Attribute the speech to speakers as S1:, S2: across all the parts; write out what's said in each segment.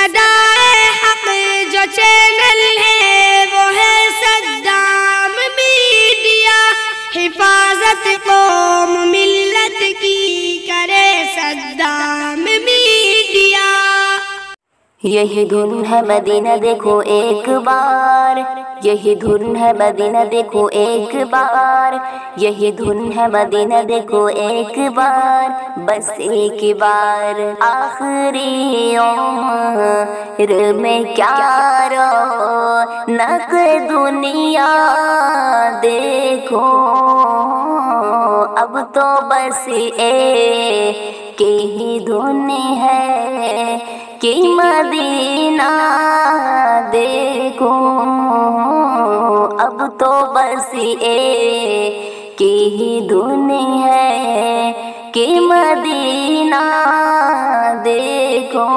S1: صدائے حق جو چینل ہے وہ ہے صدام میڈیا، حفاظت قوم ملت کی کرے صدام میڈیا۔
S2: یہی دھن ہے مدینہ دیکھو ایک بار، یہی دھن ہے مدینہ دیکھو ایک بار، یہی دھن ہے مدینہ دیکھو ایک بار، بس ایک بار آخری عمر میں کیا رونق دنیا دیکھو، اب تو بس ایک ہی دھن ہے کہ مدینہ دیکھو، اب تو بس ایک ہی دھن ہے کہ مدینہ دیکھو۔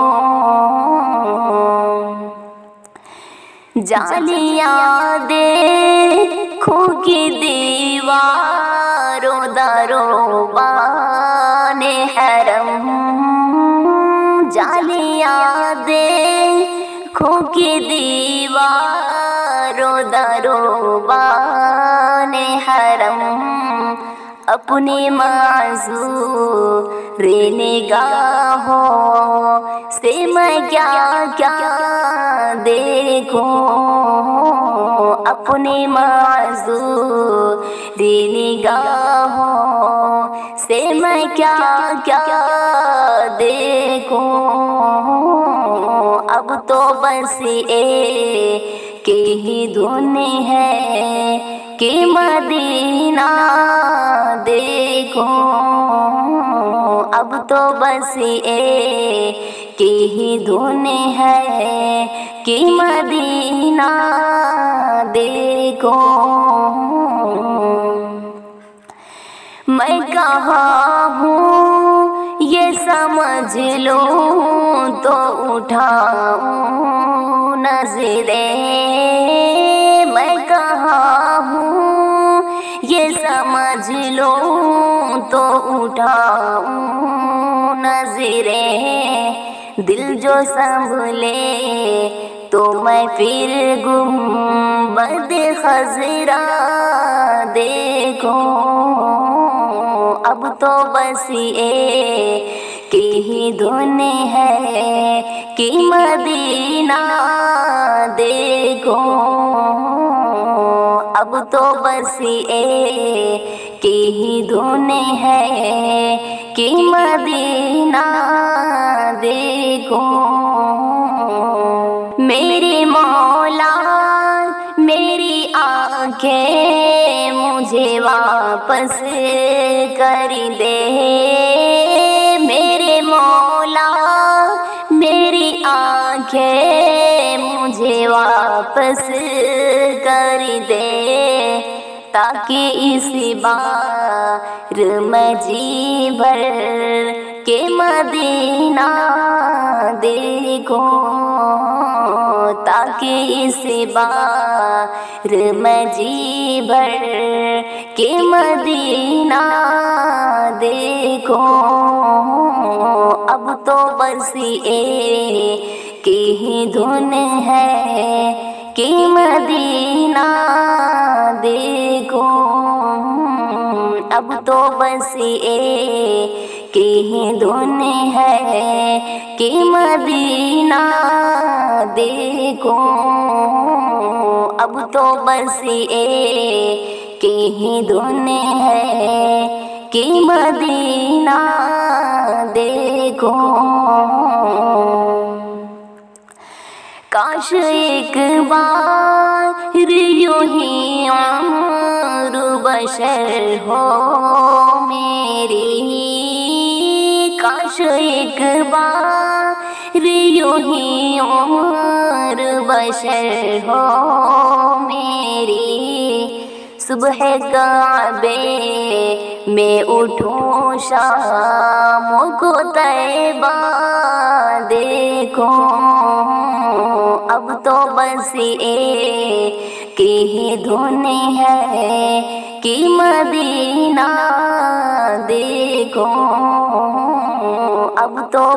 S2: جالیاں دیکھو کہ دیواروں دروں بان حرم، جالیاں دیکھو کہ دیواروں دروں بان حرم، اپنی معذور نگاہوں سے میں کیا کیا دیکھوں، اپنی معذور نگاہوں سے میں کیا کیا دیکھوں، اب تو بس ایک ہی دھن ہے کہ مدینہ دیکھو، اب تو بس ایک ہی دھن ہے کہ مدینہ دیکھو۔ میں کہاں ہوں یہ سمجھ لوں تو اٹھاؤں نظریں، میں کہاں ہوں یہ سمجھ لوں تو اٹھاؤں نظریں، دل جو سنبھلے تو میں پھر گنبد خضرا دیکھوں، اب تو بس ایک ہی دھن ہے کہ مدینہ دیکھو، اب تو بس ایک ہی دھن ہے کہ مدینہ دیکھو۔ میرے مولا میری آنکھیں مجھے واپس کر دے، میرے مولا میری آنکھیں مجھے واپس کر دے، تاکہ اس بار میں جی بھر کے مدینہ دیکھوں، تاکہ اس بار میں جی بھر کے مدینہ دیکھوں، اب تو بس ایک ہی دھن ہے کہ مدینہ دیکھو، اب تو بس ایک ہی دھن ہے کہ مدینہ دیکھو، اب تو بس ایک ہی دھن ہے کہ مدینہ دیکھو۔ کاش ایک بار یوں ہی عمر بشر ہو میری، کاش ایک بار یوں ہی عمر بشر ہو میری، صبح کعبے میں اٹھوں شام کو طیبہ دیکھوں، اب تو بس ایک ہی دھن ہے کہ مدینہ دیکھو، اب تو